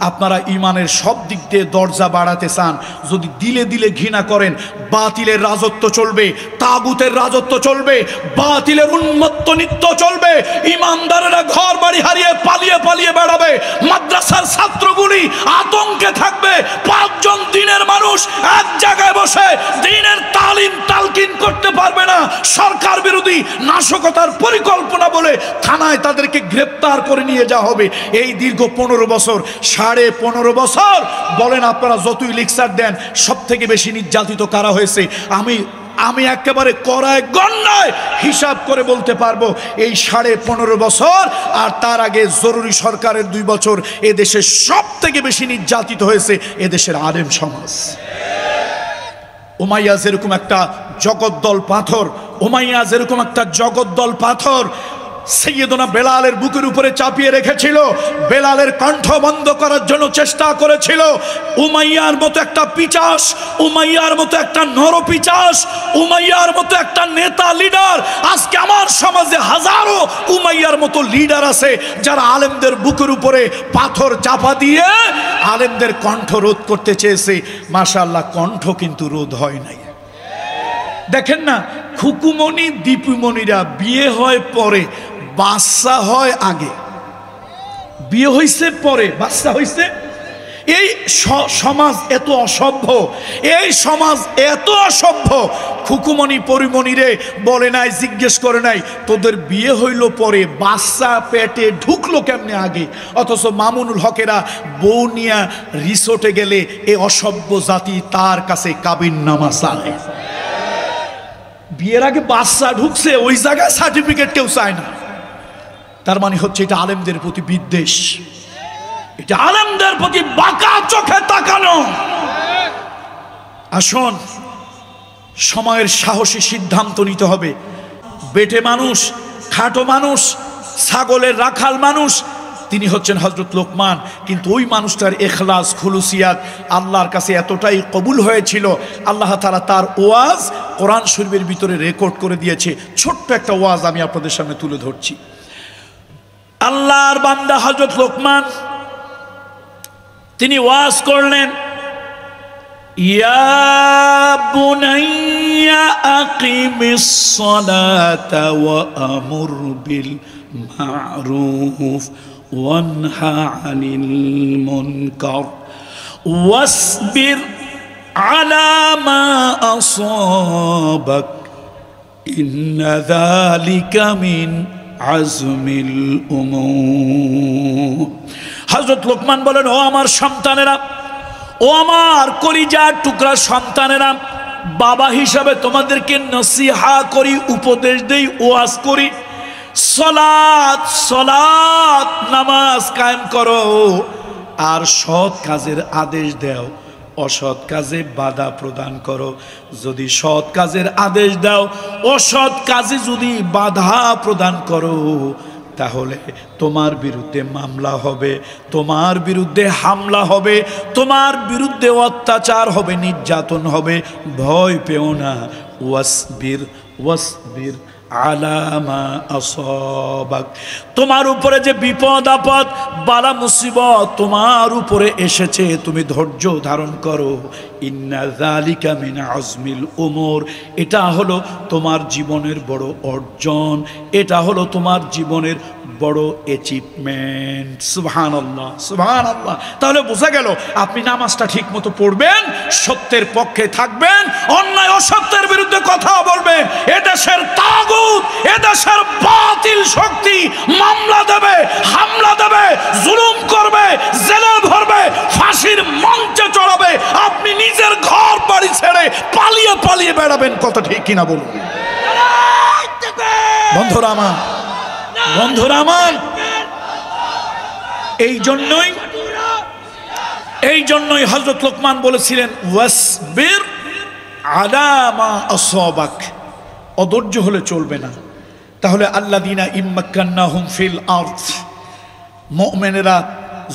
আপনারা ইমানের সব দিক দিয়ে দরজা বাড়াতে চান, যদি দিলে দিলে ঘৃণা করেন, বাতিলের রাজত্ব চলবে, তাগুতের রাজত্ব চলবে, বাতিলের উন্মত্ত নিত্য চলবে। ইমানদারেরা ঘর বাড়ি হারিয়ে পালিয়ে পালিয়ে বেড়াবে, মাদ্রাসার ছাত্রগুলি আতঙ্কে থাকবে। 5 জন দিনের মানুষ এক জায়গায় বসে দিনের তালিম তালকিন করতে পারবে না। সরকার বিরোধী নাশকতার পরিকল্পনা বলে থানায় তাদেরকে গ্রেপ্তার করে নিয়ে যাওয়া হবে। এই দীর্ঘ 15 বছর, 15.5 বছর বলেন আপনারা যতই লেকচার দেন, সব থেকে বেশি নির্যাতিত কারা হয়েছে? আমি একেবারে কড়ায় গণনায় হিসাব করে বলতে পারবো, এই 15.5 বছর আর তার আগে জরুরি সরকারের 2 বছর এদেশে সব থেকে বেশি নির্যাতিত হয়েছে এদেশের আলেম সমাজ। উমাইয়া যেরকম একটা জগদ্দল পাথর, উমাইয়া যেরকম একটা জগদ্দল পাথর সৈয়দনা বেলালের বুকের উপরে চাপিয়ে রেখেছিল, বেলালের কণ্ঠ বন্ধ করার জন্য চেষ্টা করেছিল। উমাইয়ার মতো একটা পিচাস, উমাইয়ার মতো একটা নরপিচাস, উমাইয়ার মতো একটা নেতা লিডার, আজকে আমার সমাজে হাজারো উমাইয়ার মতো লিডার আছে যারা আলেমদের বুকের উপরে পাথর চাপা দিয়ে আলেমদের কণ্ঠ রোধ করতে চেয়েছে। মাশাআল্লাহ, কণ্ঠ কিন্তু রোধ হয় নাই। দেখেন না, খুকুমণি দীপুমণিরা বিয়ে হয় পরে, বাচ্চা হয় আগে। বিয়ে হইছে পরে, বাচ্চা হইছে। এই সমাজ এত অসভ্য, এই সমাজ এত অসভ্য। খুকুমণি পরিমণিরে বলে নাই, জিজ্ঞেস করে নাই তোদের বিয়ে হইল পরে, বাচ্চা পেটে ঢুকলো কেমনে আগে? অথচ মামুনুল হকেরা বউ নিয়া রিসোর্টে গেলে এই অসভ্য জাতি তার কাছে কাবিননামা চায়। বিয়ের আগে বাচ্চা ঢুকছে, ওই জায়গায় সার্টিফিকেট কেউ চায় না। তার মানে হচ্ছে এটা আলেমদের প্রতি বিদ্বেষ, এটা আলেমদের প্রতি বাঁকা চোখে তাকানো। আসুন, সময়ের সাহসী সিদ্ধান্ত নিতে হবে। বেটে মানুষ, খাটো মানুষ, ছাগলের রাখাল মানুষ, তিনি হচ্ছেন হযরত লোকমান। কিন্তু ওই মানুষটার ইখলাস, খুলুসিয়াত আল্লাহর কাছে এতটাই কবুল হয়েছিল, আল্লাহ তাআলা তার ওয়াজ কোরআন শরীফের ভিতরে রেকর্ড করে দিয়েছে। ছোট্ট একটা ওয়াজ আমি আপনাদের সামনে তুলে ধরছি। আল্লাহর বান্দা হযরত লোকমান তিনি ওয়াজ করলেন, ইয়া বুনাইয়া আকিমিস সালাতা ওয়া আমুর বিল মা'রুফ ওয়ানহা আনিল মুনকার ওয়াসবির আলা মা আসাবাক ইন্না যালিকা মিন আজমিল উমুর। হযরত লোকমান বলেন, ও আমার সন্তানেরা, ও আমার কলিজার টুকরা সন্তানেরা, বাবা হিসাবে তোমাদেরকে নসিহা করি, উপদেশ দেই, ওয়াজ করি। সালাত সালাত নামাজ কায়েম করো, আর সৎ কাজের আদেশ দাও, অসৎ কাজে বাধা প্রদান করো। যদি সৎ কাজের আদেশ দাও, অসৎ কাজে যদি বাধা প্রদান করো, তাহলে তোমার বিরুদ্ধে মামলা হবে, তোমার বিরুদ্ধে হামলা হবে, তোমার বিরুদ্ধে অত্যাচার হবে, নির্যাতন হবে। ভয় পেও না। ওয়াসবির ওয়াসবির আলা মা আসাবাক, তোমার উপরে যে বিপদ আপদ বালা মুসিবত তোমার উপরে এসেছে, তুমি ধৈর্য ধারণ করো। ইন্না যালিকা মিন আজমিল উমুর, এটা হলো তোমার জীবনের বড় অর্জন, এটা হলো তোমার জীবনের বড় অ্যাচিভমেন্ট। সুবহানাল্লাহ, সুবহানাল্লাহ। তাহলে বোঝা গেল, আপনি নামাজটা ঠিক মতো পড়বেন, সত্যের পক্ষে থাকবেন, অন্যায় অসত্যের বিরুদ্ধে কথা বলবেন। এদেশের তাগুত, এদেশের বাতিল শক্তি মামলা দেবে, হামলা দেবে, জুলুম করবে, জেলে ভরবে, ফাঁসির মঞ্চে চড়াবে। আপনি নিজের ঘর বাড়ি ছেড়ে পালিয়ে পালিয়ে বেড়াবেন। কথা ঠিক কিনা বলুন বন্ধুরা আমার, বন্ধুরা আমার। এই জন্যই হযরত লোকমান বলেছিলেন, ওয়াসবির আলা মা আসাবাক, অধৈর্য হলে চলবে না। তাহলে আল্লাযীনা ইম্মাক্কান্নাহুম ফিল আরদ, মুমিনেরা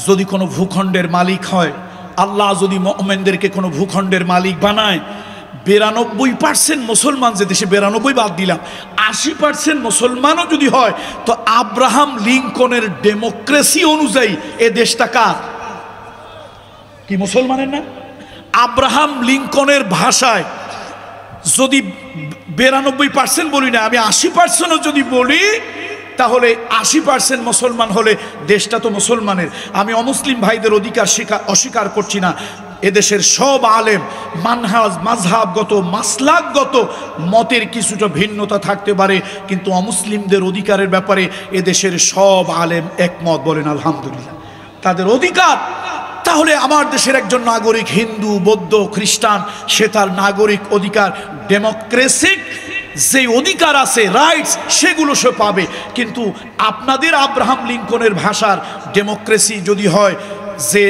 যদি কোনো ভূখণ্ডের মালিক হয়, আল্লাহ যদি মুমিনদেরকে কোনো ভূখণ্ডের মালিক বানায়, 92% মুসলমান, যে দেশে 92 বাদ দিলাম, 80% মুসলমানও যদি হয়, তো আব্রাহাম লিঙ্কনের ডেমোক্রেসি অনুযায়ী এ দেশটা কার? কি মুসলমানের না? আব্রাহাম লিঙ্কনের ভাষায় যদি 92% বলি না, আমি 80%ও যদি বলি, তাহলে 80% মুসলমান হলে দেশটা তো মুসলমানের। আমি অমুসলিম ভাইদের অধিকার অস্বীকার করছি না। এদেশের সব আলেম মানহাজ মাযহাবগত মাসলাকগত মতের কিছুটা ভিন্নতা থাকতে পারে, কিন্তু অমুসলিমদের অধিকারের ব্যাপারে এদেশের সব আলেম একমত। বলেন আলহামদুলিল্লাহ, তাদের অধিকার। তাহলে আমার দেশের একজন নাগরিক হিন্দু, বৌদ্ধ, খ্রিস্টান, সে তার নাগরিক অধিকার, ডেমোক্রেসিক যে অধিকার আছে, রাইটস, সেগুলো সে পাবে। কিন্তু আপনাদের আব্রাহাম লিঙ্কনের ভাষার ডেমোক্রেসি যদি হয় যে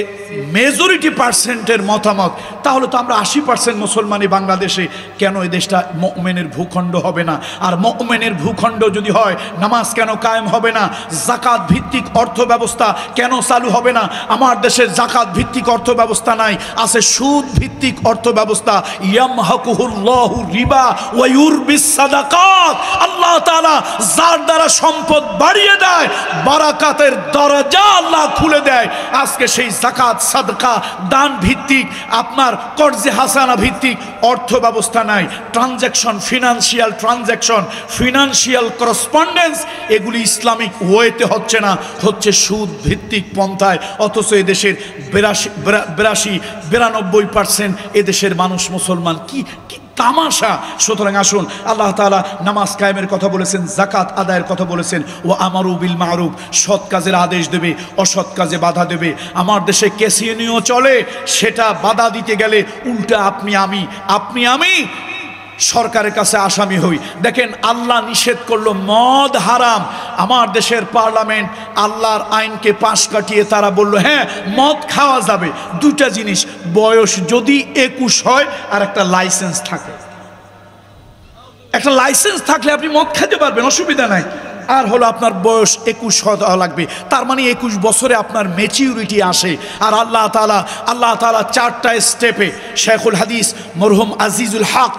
মেজরিটি পার্সেন্টের মতামত, তাহলে তো আমরা 80% মুসলমানই বাংলাদেশে। কেন এই দেশটা মুমিনের ভূখণ্ড হবে না? আর মুমিনের ভূখণ্ড যদি হয়, নামাজ কেন কায়েম হবে না? যাকাত ভিত্তিক অর্থ ব্যবস্থা কেন চালু হবে না? আমার দেশের যাকাত ভিত্তিক অর্থ ব্যবস্থা নাই, আছে সুদ ভিত্তিক অর্থ ব্যবস্থা। ইয়ামহাকুহুল্লাহু রিবা ওয়া ইউরবিস সাদাকাত। আল্লাহ তাআলা যার দ্বারা সম্পদ বাড়িয়ে দেয়, বারাকাতের দরজা আল্লাহ খুলে দেয়। আজকে সেই যাকাত, সাদকা, দান ভিত্তিক, আপনার কর্জে হাসানা ভিত্তিক অর্থ ব্যবস্থা নাই। Transaction, financial transaction, financial correspondence, এগুলি ইসলামিক ওয়েতে হচ্ছে না, হচ্ছে সুদ ভিত্তিক পন্থায়। অথচ এদেশের 92% এদেশের মানুষ মুসলমান। কি তামাশা! সুতরাং আসুন, আল্লাহ তাআলা নামাজ কায়েমের কথা বলেছেন, যাকাত আদায়ের কথা বলেছেন। ও আমারু বিল মারুফ, সৎ কাজের আদেশ দেবে, অসৎ কাজে বাধা দেবে। আমার দেশে ক্যাসিনো চলে, সেটা বাধা দিতে গেলে উল্টা আপনি আমি সরকারের কাছে আসামি হই। দেখেন, আল্লাহ নিষেধ করলো মদ হারাম, আমার দেশের পার্লামেন্ট আল্লাহর আইনকে পাশ কাটিয়ে তারা বলল হ্যাঁ মদ খাওয়া যাবে। দুটা জিনিস, বয়স যদি 21 হয় আর একটা লাইসেন্স থাকে। একটা লাইসেন্স থাকলে আপনি মদ খেতে পারবেন, অসুবিধা নাই। আর হলো আপনার বয়স 21 হওয়া লাগবে, তার মানে 21 বছরে আপনার ম্যাচিউরিটি আসে। আর আল্লাহ তাআলা 4টা স্টেপে, শেখুল হাদিস মরহুম আজিজুল হক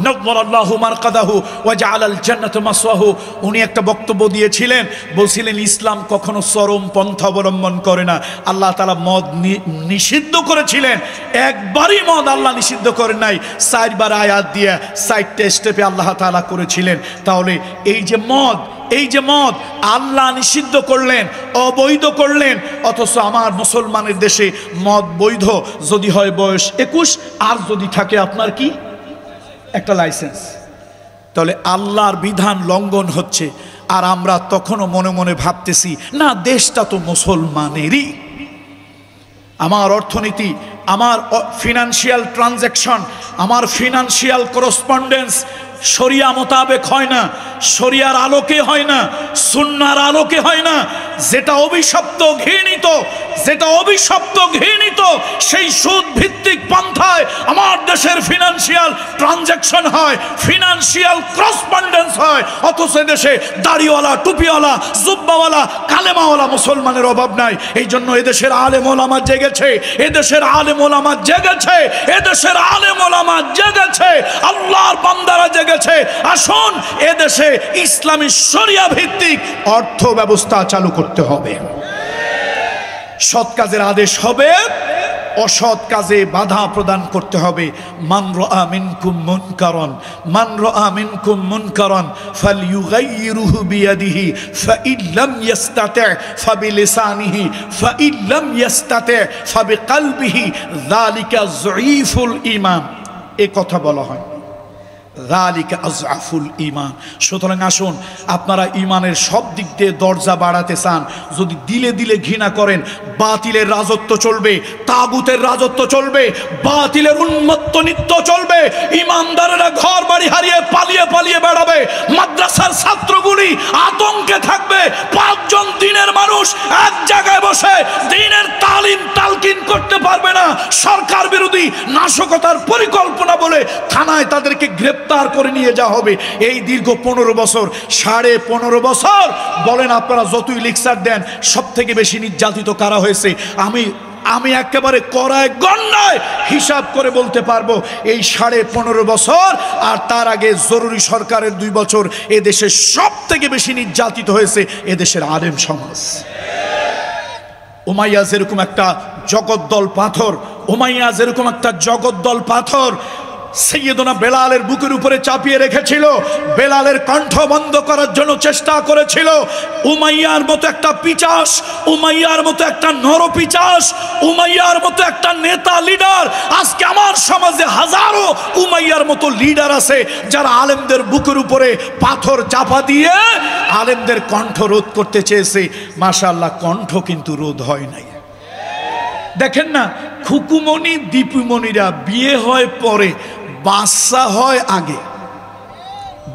নওয়ারাল্লাহু মারকাদাহু ওয়া জাআলাল জান্নাতা মাসওয়াহু, উনি একটা বক্তব্য দিয়েছিলেন, বলছিলেন ইসলাম কখনো চরম পন্থা অবলম্বন করে না। আল্লাহ তাআলা মদ নিষিদ্ধ করেছিলেন, একবারই মদ আল্লাহ নিষিদ্ধ করেন নাই, 4বার আয়াত দিয়ে 4টা স্টেপে আল্লাহ তাআলা করেছিলেন। তাহলে এই যে মদ আল্লাহ নিষিদ্ধ করলেন, অবৈধ করলেন, অথচ আমার মুসলমানের দেশে মদ বৈধ যদি হয় বয়স 21, আর যদি থাকে আপনার কি একটা লাইসেন্স। তাহলে আল্লাহর বিধান লঙ্ঘন হচ্ছে, আর আমরা তখনও মনে মনে ভাবতেছি না দেশটা তো মুসলমানেরই। আমার অর্থনীতি, আমার ফিনান্সিয়াল ট্রানজ্যাকশন, আমার ফিনান্সিয়াল করসপন্ডেন্স শরিয়া মোতাবেক হয় না, শরিয়ার আলোকে হয় না, সুন্নাহর আলোকে হয় না। যেটা অভিশপ্ত ঘৃণিত সেই সুদ ভিত্তিক পন্থায় আমার দেশের ফিনান্সিয়াল ট্রানজ্যাকশন হয়, ফিনান্সিয়াল করসপন্ডেন্স হয়। অথচ দেশে দাড়িওয়ালা, টুপিওয়ালা, জুব্বাওয়ালা, কালেমাওয়ালা মুসলমানের অভাব নাই। এই জন্য এদেশের আলেম ওলামা জেগেছে, আল্লাহর বান্দারা জেগেছে। আসুন, এদেশে ইসলামী শরিয়া ভিত্তিক অর্থ ব্যবস্থা চালু করতে হবে। সৎ কাজের আদেশ হবে, অসৎ কাজে বাধা প্রদান করতে হবে। মান রাআ মিনকুম মুনকারান ফালইয়ুগাইয়িরহু বিয়াদিহি ফাইন লাম ইস্তাতি' ফাবিলিসানিহি ফাইন লাম ইস্তাতি' ফাবিকলবিহি যালিকা যঈফুল ঈমান। এই কথা বলা হয়, যালিকা আযআফুল ঈমান। সুতরাং আসুন, আপনারা ঈমানের সব দিক দিয়ে দরজা বাড়াতে চান, যদি দিলে দিলে ঘৃণা করেন, বাতিলের রাজত্ব চলবে, তাগুতের রাজত্ব চলবে, বাতিলের উন্মত্ত নৃত্য চলবে। ঈমানদারেরা ঘর বাড়ি হারিয়ে পালিয়ে বেড়াবে, মাদ্রাসার ছাত্রগুলি আতঙ্কে থাকবে। 5 জন দিনের মানুষ এক জায়গায় বসে দ্বীনের তালকিন করতে পারবে না। সরকার বিরোধী নাশকতার পরিকল্পনা বলে থানায় তাদেরকে গ্রেপ্তার করে নিয়ে যাওয়া হবে। এই দীর্ঘ 15 বছর, 15.5 বছর বলেন আপনারা যতই লেকচার দেন, সব থেকে বেশি নির্যাতিত কারা হয়েছে? আমি একেবারে কড়ায় গণনায় হিসাব করে বলতে পারবো, এই 15.5 বছর আর তার আগে জরুরি সরকারের 2 বছর এদেশে সব থেকে বেশি নির্যাতিত হয়েছে এদেশের আলেম সমাজ। উমাইয়া যেরকম একটা জগদ্দল পাথর, উমাইয়া যেরকম একটা জগদ্দল পাথর সাইয়েদনা বেলালের বুকের উপরে চাপিয়ে রেখেছিল, বেলালের কণ্ঠ বন্ধ করার জন্য চেষ্টা করেছিল। উমাইয়ার মতো একটা পিচাস, উমাইয়ার মতো একটা নরপিচাস, উমাইয়ার মতো একটা নেতা লিডার, আজকে আমার সমাজে হাজারো উমাইয়ার মতো লিডার আছে যারা আলেমদের বুকের উপরে পাথর চাপা দিয়ে আলেমদের কণ্ঠ রোধ করতে চেয়েছে। মাশাআল্লাহ, কণ্ঠ কিন্তু রোধ হয় নাই। দেখেন না, খুকুমণি দীপুমণিরা বিয়ে হয় পরে, বাচ্চা হয় আগে।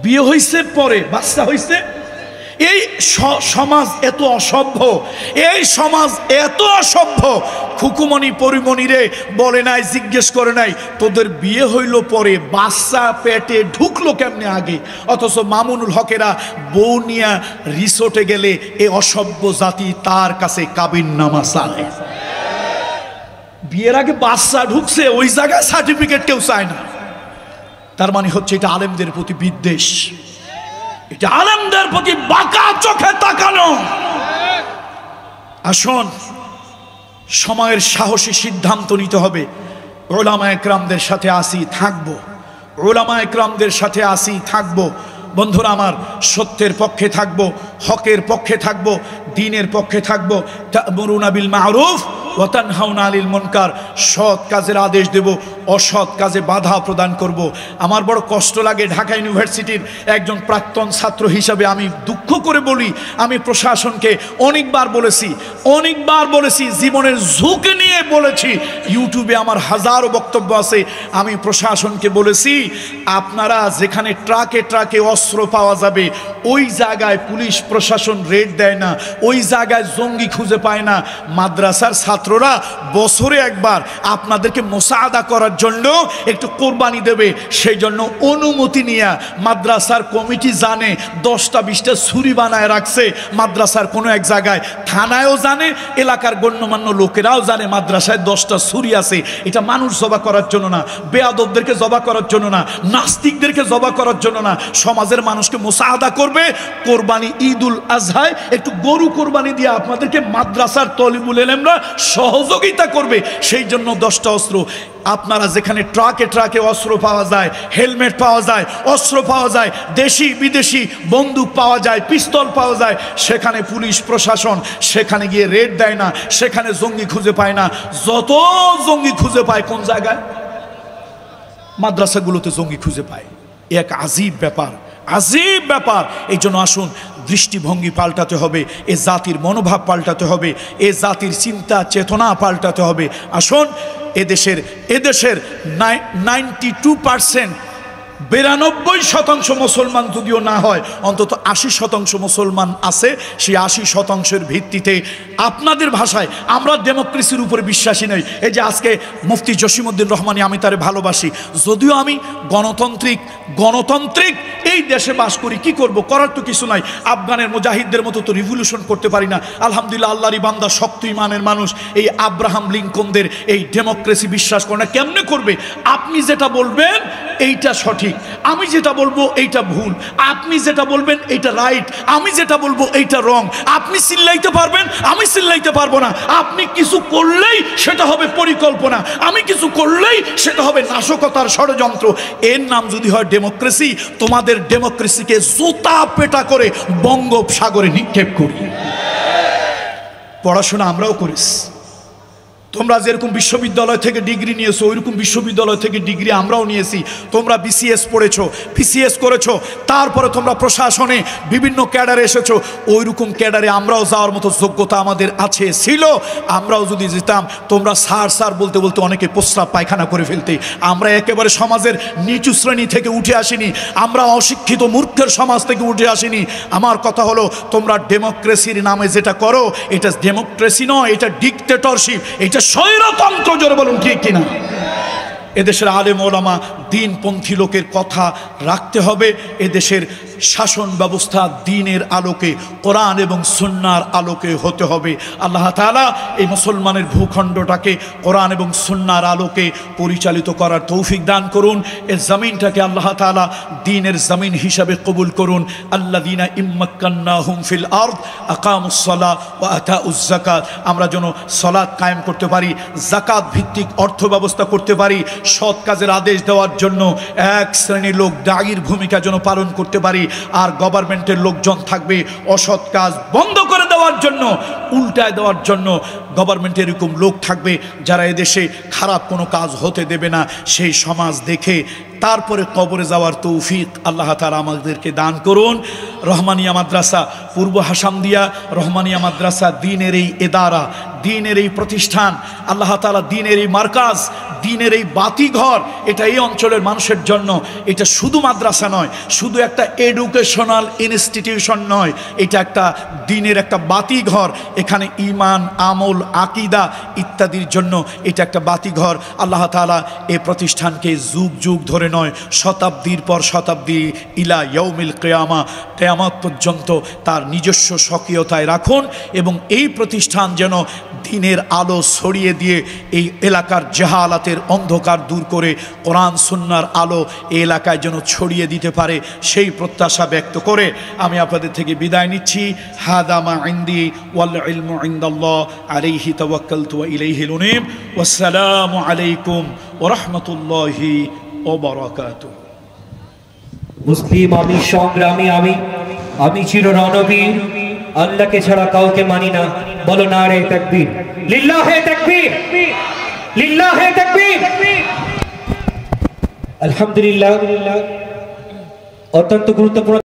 বিয়ে হইছে পরে, বাচ্চা হইছে। এই সমাজ এত অসভ্য, এই সমাজ এত অসভ্য। খুকুমণি পরিমণিরে বলে নাই, জিজ্ঞেস করে নাই তোদের বিয়ে হইল পরে, বাচ্চা পেটে ঢুকলো কেমনে আগে। অথচ মামুনুল হকেরা বউ নিয়া রিসোর্টে গেলে এই অসভ্য জাতি তার কাছে কাবিননামা চায়। বিয়ের আগে বাচ্চা ঢুকছে, ওই জায়গায় সার্টিফিকেট কেউ চায় না। তার মানে হচ্ছে এটা আলেমদের প্রতি বিদ্বেষ, এটা আলেমদের প্রতি বাঁকা চোখে তাকানো। আসুন, সময়ের সাহসী সিদ্ধান্ত নিতে হবে। উলামা একরামদের সাথে আসি থাকবো, উলামা একরামদের সাথে আসি থাকবো। বন্ধুরা আমার, সত্যের পক্ষে থাকবো, হকের পক্ষে থাকবো, দ্বীনের পক্ষে থাকবো। তা'মুরুনা বিল মা'রুফ ওয়া তানহাউনা আনিল মুনকার, সৎ কাজের আদেশ দেব, অসৎ কাজে বাধা প্রদান করব। আমার বড় কষ্ট লাগে, ঢাকা ইউনিভার্সিটির একজন প্রাক্তন ছাত্র হিসাবে আমি দুঃখ করে বলি, আমি প্রশাসনকে অনেকবার বলেছি, জীবনের ঝুঁকি নিয়ে বলেছি, ইউটিউবে আমার হাজারো বক্তব্য আছে। আমি প্রশাসনকে বলেছি, আপনারা যেখানে ট্রাকে ট্রাকে অস্ত্র পাওয়া যাবে ওই জায়গায় পুলিশ প্রশাসন রেড দেয় না, ওই জায়গায় জঙ্গি খুঁজে পায় না। মাদ্রাসার ছাত্ররা বছরে একবার আপনাদেরকে মোসাআদা করার জন্য একটু কোরবানি দেবে, সেই জন্য অনুমতি নিয়ে মাদ্রাসার কমিটি জানে 10টা 20টা ছুরি বানায় রাখছে মাদ্রাসার কোনো এক জায়গায়, থানায়ও জানে, এলাকার গণ্যমান্য লোকেরাও জানে মাদ্রাসায় 10টা ছুরি আছে। এটা মানুষ জবা করার জন্য না, বেয়াদবদেরকে জবা করার জন্য না, নাস্তিকদেরকে জবা করার জন্য না, সমাজের মানুষকে মোসাআদা করবে। কোরবানি ঈদুল আজহায় একটু গরু কোরবানি দিয়ে আপনাদেরকে মাদ্রাসার তলিবুল ইলমরা সহযোগিতা করবে, সেই জন্য 10টা অস্ত্র। আপনারা যেখানে ট্রাকে ট্রাকে অস্ত্র পাওয়া যায়, হেলমেট পাওয়া যায়, অস্ত্র পাওয়া যায়, দেশি বিদেশি বন্দুক পাওয়া যায়, পিস্তল পাওয়া যায়, সেখানে পুলিশ প্রশাসন সেখানে গিয়ে রেড দেয় না, সেখানে জঙ্গি খুঁজে পায় না। যত জঙ্গি খুঁজে পায় কোন জায়গায়? মাদ্রাসাগুলোতে জঙ্গি খুঁজে পায়। এক আজীব ব্যাপার, আজীব ব্যাপার। এই জন্য আসুন, দৃষ্টিভঙ্গি পাল্টাতে হবে, এ জাতির মনোভাব পাল্টাতে হবে, এ জাতির চিন্তা চেতনা পাল্টাতে হবে। আসুন, এদেশের 92% 92% মুসলমান যদিও না হয়, অন্তত 80% মুসলমান আছে। সেই 80%-এর ভিত্তিতে আপনাদের ভাষায় আমরা ডেমোক্রেসির উপরে বিশ্বাসী নই। এই যে আজকে মুফতি জসিমউদ্দিন রহমানী, আমি তারে ভালোবাসি, যদিও আমি গণতান্ত্রিক এই দেশে বাস করি। কি করব? করার তো কিছু নাই। আফগানের মুজাহিদদের মতো তো রিভলিউশন করতে পারি না। আলহামদুলিল্লাহ, আল্লাহরই বান্দা, শক্ত ইমানের মানুষ। এই আব্রাহাম লিঙ্কনদের এই ডেমোক্রেসি বিশ্বাস করে না। কেমনে করবে? আপনি যেটা বলবেন এইটা সঠিক, আমি যেটা বলবো এইটা ভুল, আপনি যেটা বলবেন এইটা রাইট, আমি যেটা বলবো এইটা রং। আপনি চিল্লাইতে পারবেন, আমি চিল্লাইতে পারবো না। আপনি কিছু করলেই সেটা হবে পরিকল্পনা, আমি কিছু করলেই সেটা হবে নাশকতার ষড়যন্ত্র। এর নাম যদি হয় ডেমোক্রেসি, তোমাদের ডেমোক্রেসিকে জুতা পেটা করে বঙ্গোপসাগরে নিক্ষেপ করি। পড়াশোনা আমরাও করিস, তোমরা যেরকম বিশ্ববিদ্যালয় থেকে ডিগ্রি নিয়েছো ওইরকম বিশ্ববিদ্যালয় থেকে ডিগ্রি আমরাও নিয়েছি। তোমরা বিসিএস পড়েছো, পিসিএস করেছো, তারপরে তোমরা প্রশাসনে বিভিন্ন ক্যাডারে এসেছো। ওইরকম ক্যাডারে আমরাও যাওয়ার মতো যোগ্যতা আমাদের আছে, ছিল। আমরাও যদি যেতাম, তোমরা স্যার বলতে বলতে অনেকে প্রস্রাব পায়খানা করে ফেলতে। আমরা একেবারে সমাজের নিচু শ্রেণী থেকে উঠে আসিনি, আমরা অশিক্ষিত মূর্খের সমাজ থেকে উঠে আসিনি। আমার কথা হলো, তোমরা ডেমোক্রেসির নামে যেটা করো এটা ডেমোক্রেসি নয়, এটা ডিক্টেটরশিপ, এটা স্বৈরতন্ত্র। জোরে বলুন ঠিক কিনা? এদেশের আলেম ওলামা, দ্বীনপন্থী লোকের কথা রাখতে হবে। এদেশের শাসন ব্যবস্থা দ্বীনের আলোকে, কোরআন এবং সুন্নাহর আলোকে হতে হবে। আল্লাহ তাআলা এই মুসলমানের ভূখণ্ডটাকে কোরআন এবং সুন্নাহর আলোকে পরিচালিত করার তৌফিক দান করুন। এই জমিনটাকে আল্লাহ তাআলা দ্বীনের জমিন হিসাবে কবুল করুন। আল্লাযীনা ইম্মাক্কান্নাহুম ফিল আরদ আকামুস সালাহ ওয়া আতাউজ যাকাত, আমরা যেন সালাত কায়েম করতে পারি, যাকাত ভিত্তিক অর্থ ব্যবস্থা করতে পারি, সৎ কাজের আদেশ দেওয়ার জন্য এক শ্রেণীর লোক দায়ীর ভূমিকা যেন পালন করতে পারি, আর গভর্নমেন্টের লোকজন থাকবে অসৎ কাজ বন্ধ করে দেওয়ার জন্য, উল্টায় দেওয়ার জন্য। গভর্নমেন্টের এরকম লোক থাকবে যারা এদেশে খারাপ কোনো কাজ হতে দেবে না। সেই সমাজ দেখে তারপরে কবরে যাওয়ার তৌফিক আল্লাহ তাআলা আমাদেরকে দান করুন। রহমানিয়া মাদ্রাসা পূর্ব হাসামদিয়া রহমানিয়া মাদ্রাসা দ্বীনের এই এদারা, দ্বীনের এই প্রতিষ্ঠান, আল্লাহ তাআলা দ্বীনের এই মার্কাজ, দ্বীনের এই বাতিঘর, এটা এই অঞ্চলের মানুষের জন্য। এটা শুধু মাদ্রাসা নয়, শুধু একটা এডুকেশনাল ইনস্টিটিউশন নয়, এটা একটা দ্বীনের একটা বাতিঘর। এখানে ঈমান, আমল, আকীদা ইত্যাদির জন্য এটা একটা বাতিঘর। আল্লাহ তাআলা এই প্রতিষ্ঠানকে যুগ যুগ ধরে নয়, শতাব্দীর পর শতাব্দী ইলা ইয়াউমিল কিয়ামা, কিয়ামত পর্যন্ত তার নিজস্ব স্বকীয়তায় রাখুন, এবং এই প্রতিষ্ঠান যেন দ্বীনের আলো ছড়িয়ে দিয়ে এই এলাকার জাহালাতের অন্ধকার দূর করে কোরআন সুন্নাহর আলো এই এলাকায় যেন ছড়িয়ে দিতে পারে, সেই প্রত্যাশা ব্যক্ত করে আমি আপনাদের থেকে বিদায় নিচ্ছি। হাদা মা ইনদি ওয়াল ইলমু ইনদাল্লাহ আলাইহি তাওয়াক্কালতু ওয়া ইলাইহিল উনীব। ওয়াসসালামু আলাইকুম ওয়া রাহমাতুল্লাহি ওয়া বারাকাতুহু। মুসলিম আমি, সংগ্রামী আমি, আমি চির রণবীর, আল্লাহকে ছাড়া কাউকে মানি না। বলো নারে তাকবীর, লিল্লাহে তাকবীর, লিল্লাহে তাকবীর। আলহামদুলিল্লাহ, অত্যন্ত গুরুত্বপূর্ণ